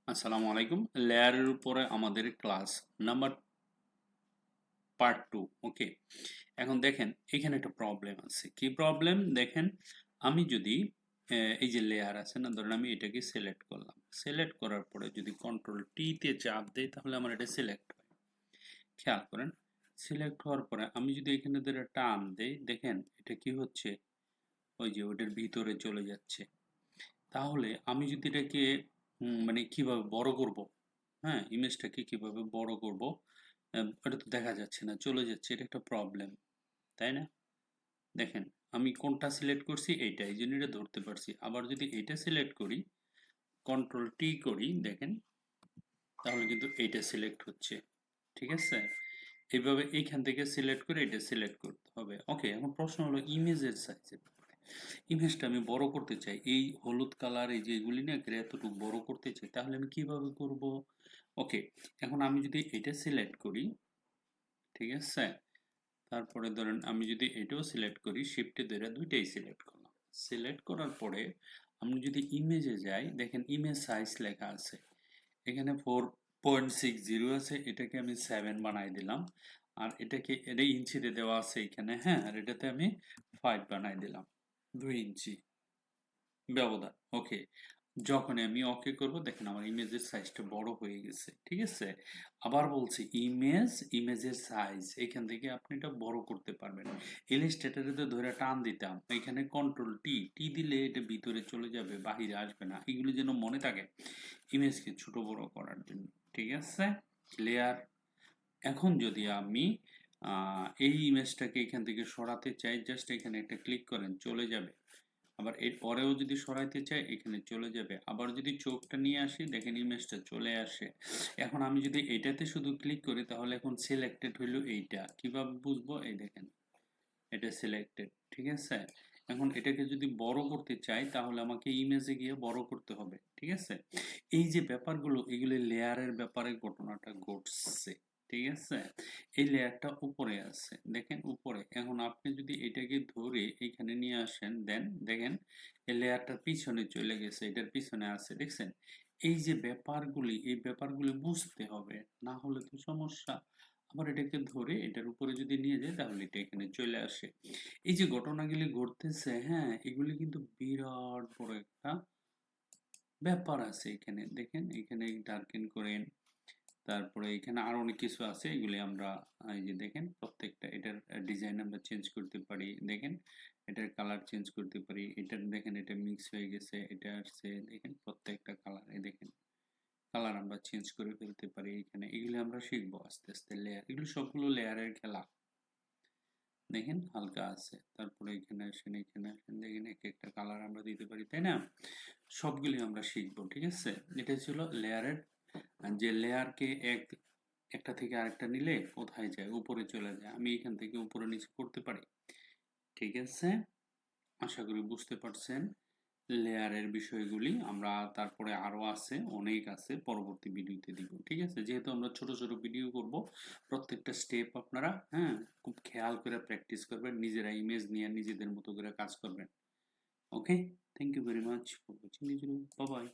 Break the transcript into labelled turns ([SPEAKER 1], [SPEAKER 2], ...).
[SPEAKER 1] আসসালামু আলাইকুম। লেয়ারের উপরে আমাদের ক্লাস নাম্বার পার্ট 2। ওকে, এখন দেখেন এখানে একটা প্রবলেম আছে। কি প্রবলেম দেখেন, আমি যদি এই যে লেয়ার আছে না, ধরেন আমি এটাকে সিলেক্ট করলাম। সিলেক্ট করার পরে যদি কন্ট্রোল টি তে চাপ দেই তাহলে আমার এটা সিলেক্ট হয়। খেয়াল করেন, সিলেক্ট হওয়ার পরে আমি যদি এখানে ধরে টান দেই, দেখেন এটা কি হচ্ছে, ওই যে ওটার ভিতরে চলে যাচ্ছে। তাহলে আমি যদি এটাকে মানে কিভাবে বড় করব, হ্যাঁ, ইমেজটাকে কিভাবে বড় করব, এটা তো দেখা যাচ্ছে না, চলে যাচ্ছে। এটা একটা প্রবলেম, তাই না? দেখেন আমি কোনটা সিলেক্ট করছি, এইটা, এই জন্য এটা ধরতে পারছি। আবার যদি এইটা সিলেক্ট করি, কন্ট্রোল টি করি, দেখেন তাহলে কিন্তু এইটা সিলেক্ট হচ্ছে। ঠিক আছে, এইভাবে এইখান থেকে সিলেক্ট করে এটা সিলেক্ট করতে হবে। ওকে, এখন প্রশ্ন হলো ইমেজের সাইজের। ইমেজটা আমি বড় করতে চাই, এই হলুদ কালার এই যে এগুলি না এতটুকু বড় করতে চাই, তাহলে আমি কিভাবে করব? ওকে, এখন আমি যদি এটা সিলেক্ট করি, ঠিক আছে, তারপরে ধরেন আমি যদি এটাও সিলেক্ট করি, শিফটে ধরে দুইটাই সিলেক্ট করলাম। সিলেক্ট করার পরে আমি যদি ইমেজে যাই, দেখেন ইমেজ সাইজ লেখা আছে এখানে 4.60 আছে, এটাকে আমি 7 বানাই দিলাম। আর এটাকে এটা ইঞ্চিতে দেওয়া আছে এখানে, হ্যাঁ, আর এটাতে আমি 5 বানাই দিলাম, 2 ইঞ্চি ব্যবধান। ওকে, যখন আমি ওকে করব, দেখেন আমার ইমেজের সাইজটা বড় হয়ে গেছে। ঠিক আছে, আবার বলছি ইমেজের সাইজ এখান থেকে আপনি এটা বড় করতে পারবেন। ইলাস্ট্রেটরে তো ধরে টান দিতাম, এখানে কন্ট্রোল টি টি দিলে এটা ভিতরে চলে যাবে, বাহিরে আসবে না। এগুলো যেন মনে থাকে ইমেজকে ছোট বড় করার জন্য। ঠিক আছে, ক্লিয়ার? এখন যদি আমি এই ইমেজটাকে এখান থেকে সরাতে চাই, জাস্ট এখানে একটা ক্লিক করেন, চলে যাবে। আবার এর পরেও যদি সরাইতে চাই, এখানে চলে যাবে। আবার যদি চোখটা নিয়ে আসি, দেখেন ইমেজটা চলে আসে। এখন আমি যদি এটাতে শুধু ক্লিক করি, তাহলে এখন সিলেক্টেড হইলো এইটা। কিভাবে বুঝবো? এই দেখেন এটা সিলেক্টেড। ঠিক আছে, এখন এটাকে যদি বড় করতে চাই, তাহলে আমাকে ইমেজে গিয়ে বড় করতে হবে। ঠিক আছে, এই যে ব্যাপারগুলো, এগুলি লেয়ারের ব্যাপারে ঘটনাটা ঘটছে। ঠিক আছে, এই লেয়ারটা উপরে আছে, দেখেন উপরে। এখন আপনি যদি এটাকে ধরে এইখানে নিয়ে আসেন, দেন দেখেন এই লেয়ারটার পিছনে চলে গেছে, এটার পিছনে আছে, দেখছেন? এই যে ব্যাপারগুলি, এই ব্যাপারগুলি বুঝতে হবে, না হলে তো সমস্যা। আবার এটাকে ধরে এটার উপরে যদি নিয়ে যায়, তাহলে এটা এখানে চলে আসে। এই যে ঘটনাগুলি ঘটতেছে, হ্যাঁ, এগুলি কিন্তু বিরাট বড় একটা ব্যাপার আছে এখানে। দেখেন এখানে ডার্কেন করেন, তারপরে এখানে আরো অনেক কিছু আছে, এগুলি আমরা এই যে দেখেন প্রত্যেকটা এটার ডিজাইন আমরা চেঞ্জ করতে পারি। দেখেন এটার কালার চেঞ্জ করতে পারি। এটার দেখেন এটা মিক্স হয়ে গেছে, এটা আসছে, দেখেন প্রত্যেকটা কালার, এই দেখেন কালার আমরা চেঞ্জ করে ফেলতে পারি এখানে। এগুলি আমরা শিখবো আস্তে আস্তে। লেয়ার, এগুলো সবগুলো লেয়ারের খেলা। দেখেন হালকা আছে, তারপরে এখানে আসেন, এখানে আসেন, দেখেন এক একটা কালার আমরা দিতে পারি, তাই না? সবগুলি আমরা শিখবো। ঠিক আছে, এটা ছিল লেয়ারের, যে লেয়ারকে একটা থেকে আরেকটা নিলে কোথায় যায়, উপরে চলে যায়। আমি এখান থেকে উপরে নিচে করতে পারি। ঠিক আছে, আশা করি বুঝতে পারছেন লেয়ারের বিষয়গুলি। আমরা তারপরে আরো আছে, অনেক আছে, পরবর্তী ভিডিওতে দিব। ঠিক আছে, যেহেতু আমরা ছোট ছোট ভিডিও করব, প্রত্যেকটা স্টেপ আপনারা, হ্যাঁ, খুব খেয়াল করে প্র্যাকটিস করবেন, নিজেরা ইমেজ নিয়ে নিজেদের মতো করে কাজ করবেন। Okay, thank you very much for watching this video. Bye by.